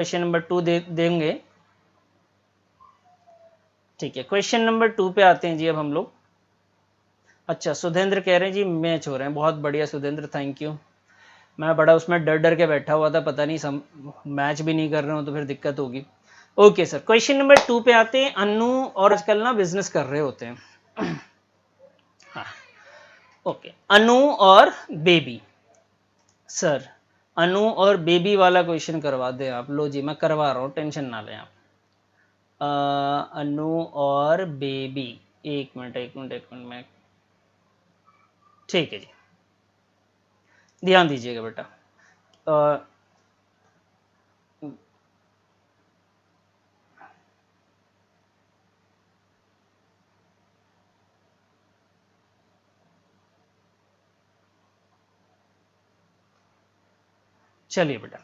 Question number 2 देंगे। ठीक है, क्वेश्चन नंबर 2 पे आते हैं जी अब हम लोग। अच्छा, सुधेंद्र कह रहे हैं जी मैच हो रहे हैं, बहुत बढ़िया सुधेंद्र, थैंक यू। मैं बड़ा उसमें डर डर के बैठा हुआ था, पता नहीं मैच भी नहीं कर रहे हो तो फिर दिक्कत होगी। ओके सर, क्वेश्चन नंबर 2 पे आते हैं। अन्नू और आजकल ना बिजनेस कर रहे होते हैं। हाँ, ओके, अनु और बेबी। सर अनु और बेबी वाला क्वेश्चन करवा दें आप। लो जी, मैं करवा रहा हूँ, टेंशन ना लें आप। अनु और बेबी, एक मिनट में। ठीक है जी, ध्यान दीजिएगा बेटा। चलिए बेटा,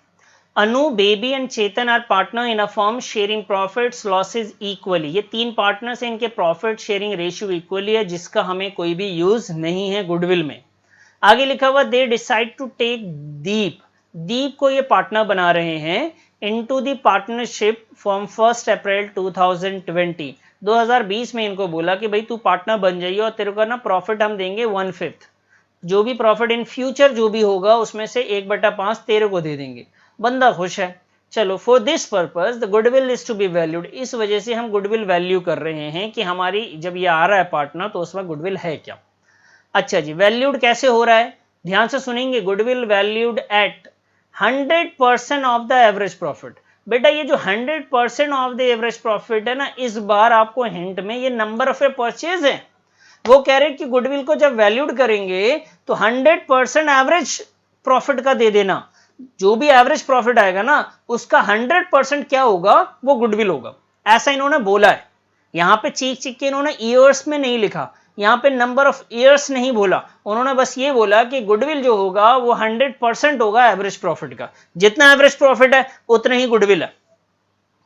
Anu, Baby and Chetan are partner in a firm sharing profits losses equally. ये 3 पार्टनर्स हैं, इनके प्रॉफिट शेयरिंग रेशियो इक्वली है, जिसका हमें कोई भी यूज नहीं है गुडविल में। आगे लिखा हुआ दे डिसाइड टू टेक दीप, दीप को ये पार्टनर बना रहे हैं इनटू द पार्टनरशिप फ्रॉम 1 अप्रैल 2020। 2020 में इनको बोला कि भाई तू पार्टनर बन जाइए और तेरे को ना प्रॉफिट हम देंगे 1/5, जो भी प्रॉफिट इन फ्यूचर जो भी होगा उसमें से 1/5 तेरे को दे देंगे। बंदा खुश है। चलो, for this purpose the goodwill is to be valued, इस वजह से हम गुडविल वैल्यू कर रहे हैं कि हमारी जब ये आ रहा है पार्टनर तो उसमें गुडविल है क्या। अच्छा जी, वैल्यूड कैसे हो रहा है, ध्यान से सुनेंगे। Goodwill valued at 100% of the average profit. बेटा ये जो 100% ऑफ द एवरेज प्रॉफिट है ना, इस बार आपको हिंट में ये नंबर ऑफ ए परचेज है। वो कह रहे हैं कि गुडविल को जब वैल्यूड करेंगे तो 100% एवरेज प्रॉफिट का दे देना। जो भी एवरेज प्रॉफिट आएगा ना उसका 100% क्या होगा, वो गुडविल होगा। ऐसा इन्होंने बोला है। यहां पे चीख चीख के इन्होंने ईयर्स में नहीं लिखा, यहाँ पे नंबर ऑफ ईयर्स नहीं बोला, उन्होंने बस ये बोला कि गुडविल जो होगा वो 100% होगा एवरेज प्रॉफिट का। जितना एवरेज प्रॉफिट है उतना ही गुडविल है।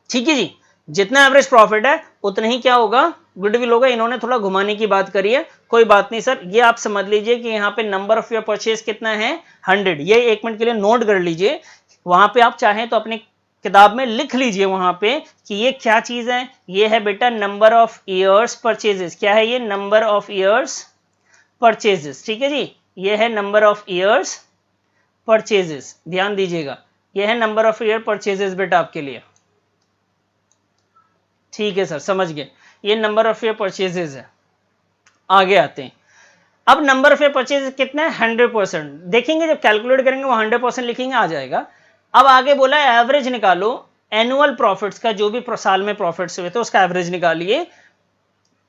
ठीक है जी, जितना एवरेज प्रॉफिट है उतना ही क्या होगा, गुडविल होगा। इन्होंने थोड़ा घुमाने की बात करी है, कोई बात नहीं सर। ये आप समझ लीजिए कि यहाँ पे नंबर ऑफ योर परचेज कितना है, 100। ये 1 मिनट के लिए नोट कर लीजिए, वहां पे आप चाहें तो अपनी किताब में लिख लीजिए वहां पे कि ये क्या चीज है। ये है बेटा नंबर ऑफ ईयर्स परचेजेस। क्या है ये, नंबर ऑफ ईयर्स परचेजेस। ठीक है जी, ये है नंबर ऑफ ईयर्स परचेजेस, ध्यान दीजिएगा। ये है नंबर ऑफ ईयर परचेजेस बेटा आपके लिए। ठीक है सर, समझ गए, ये नंबर ऑफ ईयर परचेजेस है। आगे आते हैं। अब नंबर ऑफ ईयर परचेजेस कितना है, 100%। देखेंगे जब कैलकुलेट करेंगे वो 100% लिखेंगे, आ जाएगा। अब आगे बोला है एवरेज निकालो एनुअल प्रॉफिट्स का, जो भी साल में प्रॉफिट्स हुए थे उसका एवरेज निकालिए।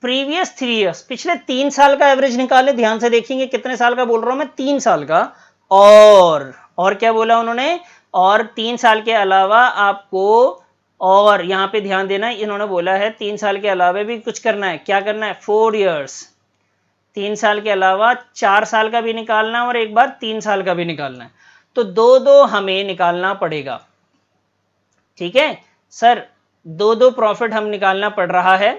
प्रीवियस 3 ईयर्स, पिछले 3 साल का एवरेज निकाले। ध्यान से देखेंगे कितने साल का बोल रहा हूं मैं, 3 साल का। और क्या बोला उन्होंने, और 3 साल के अलावा आपको, और यहां पे ध्यान देना, इन्होंने बोला है 3 साल के अलावा भी कुछ करना है। क्या करना है, 4 ईयर्स। 3 साल के अलावा 4 साल का भी निकालना है और एक बार 3 साल का भी निकालना है। तो दो हमें निकालना पड़ेगा। ठीक है सर, दो प्रॉफिट हम निकालना पड़ रहा है।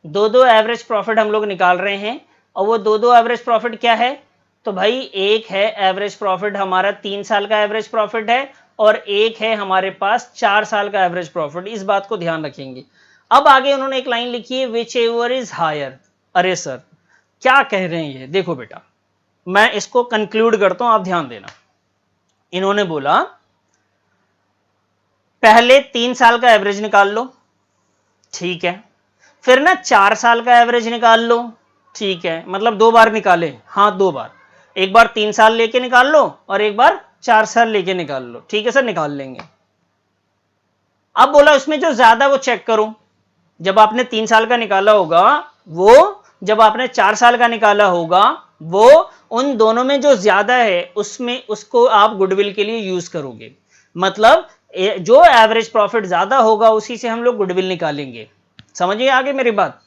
दो एवरेज प्रॉफिट हम लोग निकाल रहे हैं। और वो दो एवरेज प्रॉफिट क्या है, तो भाई एक है एवरेज प्रॉफिट हमारा 3 साल का एवरेज प्रॉफिट है, और एक है हमारे पास 4 साल का एवरेज प्रॉफिट। इस बात को ध्यान रखेंगे। अब आगे उन्होंने एक लाइन लिखी है, विच एवर इज हायर। अरे सर क्या कह रहे हैं ये, देखो बेटा मैं इसको कंक्लूड करता हूं, आप ध्यान देना। इन्होंने बोला पहले 3 साल का एवरेज निकाल लो, ठीक है, फिर ना 4 साल का एवरेज निकाल लो, ठीक है, मतलब 2 बार निकाले, हाँ 2 बार, एक बार 3 साल लेके निकाल लो और एक बार 4 साल लेके निकाल लो। ठीक है सर, निकाल लेंगे। अब बोला उसमें जो ज्यादा वो चेक करो। जब आपने 3 साल का निकाला होगा वो, जब आपने 4 साल का निकाला होगा वो, उन दोनों में जो ज्यादा है उसमें उसको आप गुडविल के लिए यूज करोगे। मतलब जो एवरेज प्रॉफिट ज्यादा होगा उसी से हम लोग गुडविल निकालेंगे। समझिए आगे मेरी बात।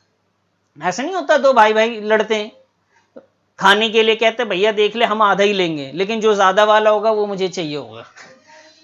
ऐसा नहीं होता दो भाई भाई लड़ते हैं, खाने के लिए कहते भैया देख ले हम आधा ही लेंगे, लेकिन जो ज्यादा वाला होगा वो मुझे चाहिए होगा।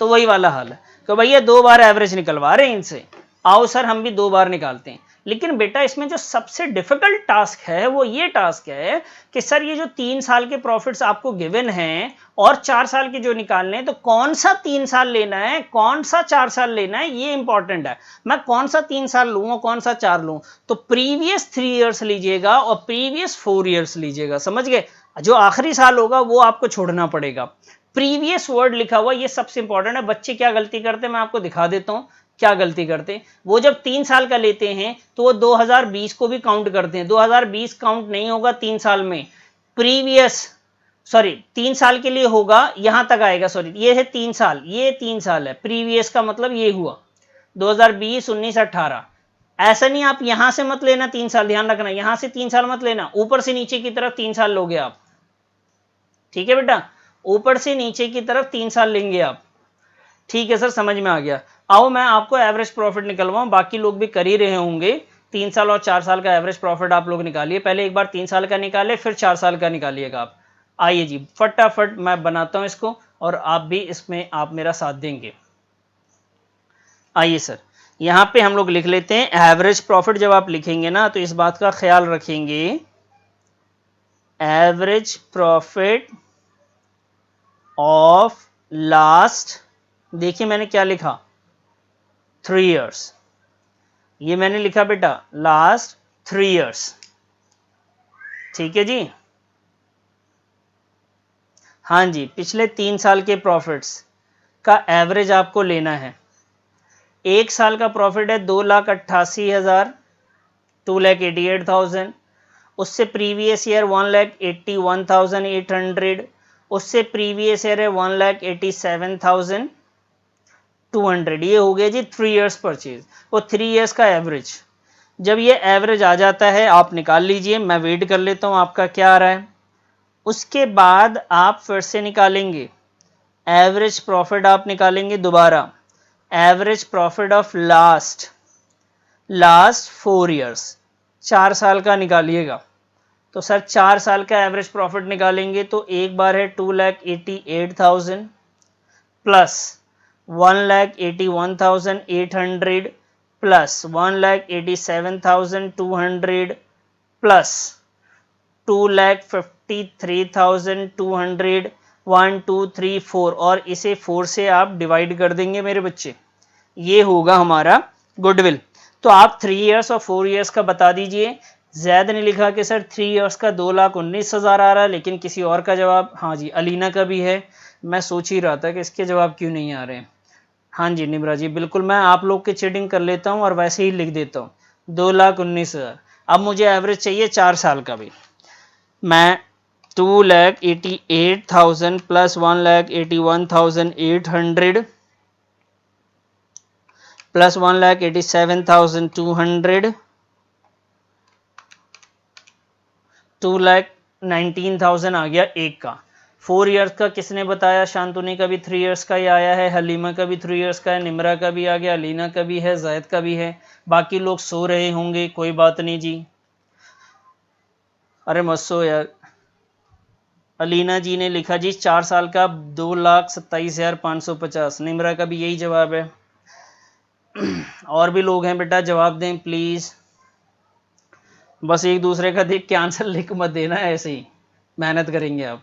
तो वही वाला हाल है कि भैया 2 बार एवरेज निकलवा रहे हैं इनसे, आओ सर हम भी 2 बार निकालते हैं। लेकिन बेटा इसमें जो सबसे डिफिकल्ट टास्क है वो ये टास्क है कि सर ये जो 3 साल के प्रॉफिट्स आपको गिवन हैं और 4 साल के जो निकालने हैं, तो कौन सा 3 साल लेना है, कौन सा 4 साल लेना है, ये इंपॉर्टेंट है। मैं कौन सा 3 साल लूँ और कौन सा 4 लूँ, तो प्रीवियस 3 ईयर्स लीजिएगा और प्रीवियस 4 ईयर्स लीजिएगा, समझ गए। जो आखिरी साल होगा वो आपको छोड़ना पड़ेगा। प्रीवियस वर्ड लिखा हुआ ये सबसे इंपॉर्टेंट है। बच्चे क्या गलती करते हैं मैं आपको दिखा देता हूं क्या गलती करते। वो जब 3 साल का लेते हैं तो वो 2020 को भी काउंट करते हैं। 2020 काउंट नहीं होगा 3 साल में, प्रीवियस सॉरी 3 साल के लिए होगा, यहां तक आएगा। सॉरी ये है 3 साल, ये 3 साल है। प्रीवियस का मतलब ये हुआ 2020, 19, 18। ऐसा नहीं आप यहां से मत लेना 3 साल, ध्यान रखना यहां से 3 साल मत लेना, ऊपर से नीचे की तरफ 3 साल लोगे आप, ठीक है बेटा, ऊपर से नीचे की तरफ 3 साल लेंगे आप। ठीक है सर, समझ में आ गया। आओ मैं आपको एवरेज प्रॉफिट निकलवाऊं, बाकी लोग भी कर ही रहे होंगे। 3 साल और 4 साल का एवरेज प्रॉफिट आप लोग निकालिए। पहले एक बार 3 साल का निकाले, फिर 4 साल का निकालिएगा आप। आइए जी फटाफट मैं बनाता हूं इसको और आप भी इसमें आप मेरा साथ देंगे। आइए सर, यहां पे हम लोग लिख लेते हैं एवरेज प्रॉफिट। जब आप लिखेंगे ना तो इस बात का ख्याल रखेंगे, एवरेज प्रॉफिट ऑफ लास्ट, देखिए मैंने क्या लिखा 3 इयर्स, ये मैंने लिखा बेटा लास्ट 3 इयर्स, ठीक है जी। हाँ जी, पिछले 3 साल के प्रॉफिट्स का एवरेज आपको लेना है। एक साल का प्रॉफिट है 2,88,000, 2,88,000। उससे प्रीवियस ईयर 1,81,800, उससे प्रीवियस ईयर है 1,87,200। ये हो गया जी 3 इयर्स परचेज, वो 3 इयर्स का एवरेज। जब ये एवरेज आ जाता है आप निकाल लीजिए, मैं वेट कर लेता हूं आपका क्या आ रहा है। उसके बाद आप फिर से निकालेंगे एवरेज प्रॉफिट, आप निकालेंगे दोबारा average profit of last 4 years, 4 साल का निकालिएगा। तो सर 4 साल का एवरेज प्रॉफिट निकालेंगे तो एक बार है 2,88,000 प्लस 1,81,800 प्लस 1,87,200 प्लस 2,53,200, 1 2 3 4, और इसे 4 से आप डिवाइड कर देंगे मेरे बच्चे, ये होगा हमारा गुडविल। तो आप 3 इयर्स और 4 इयर्स का बता दीजिए। जैद ने लिखा कि सर 3 इयर्स का 2,19,000 आ रहा है, लेकिन किसी और का जवाब, हाँ जी अलीना का भी है। मैं सोच ही रहा था कि इसके जवाब क्यों नहीं आ रहे हैं। हाँ जी निम्रा जी बिल्कुल, मैं आप लोग की चीटिंग कर लेता हूँ और वैसे ही लिख देता हूँ 2,19,000। अब मुझे एवरेज चाहिए 4 साल का भी। मैं 2,88,000 प्लस 1,81,800 प्लस 1,87,200 2,19,000 आ गया एक का। 4 इयर्स का किसने बताया? शांतुनी का भी 3 इयर्स का ही आया है, हलीमा का भी 3 इयर्स का है, निमरा का भी आ गया, अलीना का भी है, जैद का भी है। बाकी लोग सो रहे होंगे, कोई बात नहीं जी। अरे मत सो यार। अलीना जी ने लिखा जी 4 साल का 2,27,550। निमरा का भी यही जवाब है। और भी लोग हैं बेटा, जवाब दें प्लीज। बस एक दूसरे का देख के आंसर लिख मत देना, ऐसे ही मेहनत करेंगे आप।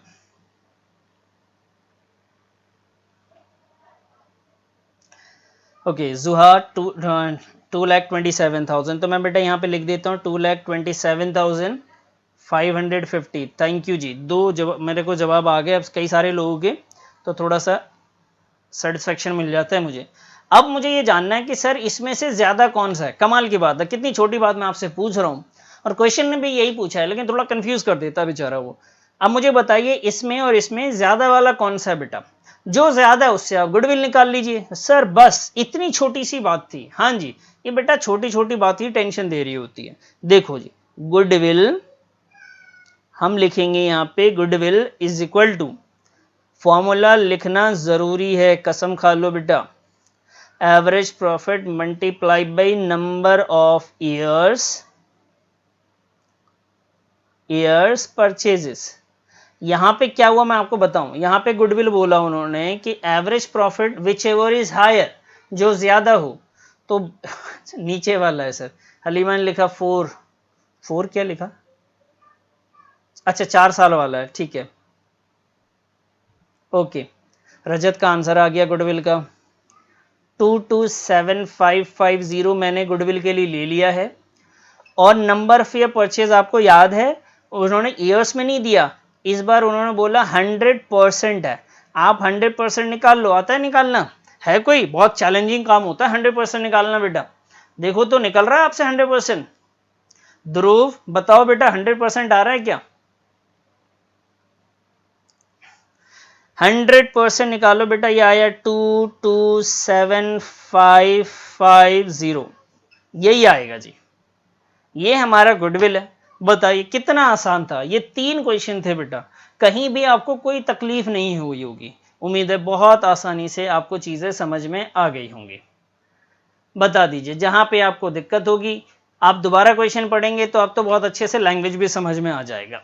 ओके जुहा 2,27,000, तो मैं बेटा यहाँ पे लिख देता हूँ 2,27,550। थैंक यू जी, 2 जवाब मेरे को जवाब आ गए। अब कई सारे लोगों के तो थोड़ा सा सेटिस्फेक्शन मिल जाता है मुझे। अब मुझे ये जानना है कि सर इसमें से ज्यादा कौन सा है। कमाल की बात है, कितनी छोटी बात मैं आपसे पूछ रहा हूँ और क्वेश्चन ने भी यही पूछा है, लेकिन थोड़ा कंफ्यूज कर देता बेचारा वो। अब मुझे बताइए इसमें और इसमें ज्यादा वाला कौन सा है बेटा? जो ज्यादा है उससे आप गुडविल निकाल लीजिए। सर बस इतनी छोटी सी बात थी। हाँ जी, ये बेटा छोटी छोटी बात ही टेंशन दे रही होती है। देखो जी, गुडविल हम लिखेंगे यहाँ पे, goodwill is equal to, formula लिखना जरूरी है, कसम खा लो बेटा, average profit multiply by number of years purchases. यहां पे क्या हुआ मैं आपको बताऊं। यहां पे गुडविल बोला उन्होंने कि average profit whichever is higher, जो ज्यादा हो। तो नीचे वाला है सर, हलीमा ने लिखा 4 क्या लिखा, अच्छा 4 साल वाला है, ठीक है ओके। रजत का आंसर आ गया गुडविल का 227550 मैंने गुडविल के लिए ले लिया है। और नंबर ऑफ ईयर परचेज आपको याद है उन्होंने ईयर्स में नहीं दिया, इस बार उन्होंने बोला 100% है। आप 100% निकाल लो, आता है निकालना, है कोई बहुत चैलेंजिंग काम होता है 100% निकालना बेटा, देखो तो निकल रहा है आपसे 100%। ध्रुव बताओ बेटा 100% आ रहा है क्या, 100% निकालो बेटा, ये आया 227550, यही आएगा जी, ये हमारा गुडविल है। बताइए कितना आसान था, ये 3 क्वेश्चन थे बेटा, कहीं भी आपको कोई तकलीफ नहीं हुई होगी, उम्मीद है बहुत आसानी से आपको चीजें समझ में आ गई होंगी। बता दीजिए जहां पे आपको दिक्कत होगी, आप दोबारा क्वेश्चन पढ़ेंगे तो आप तो बहुत अच्छे से लैंग्वेज भी समझ में आ जाएगा।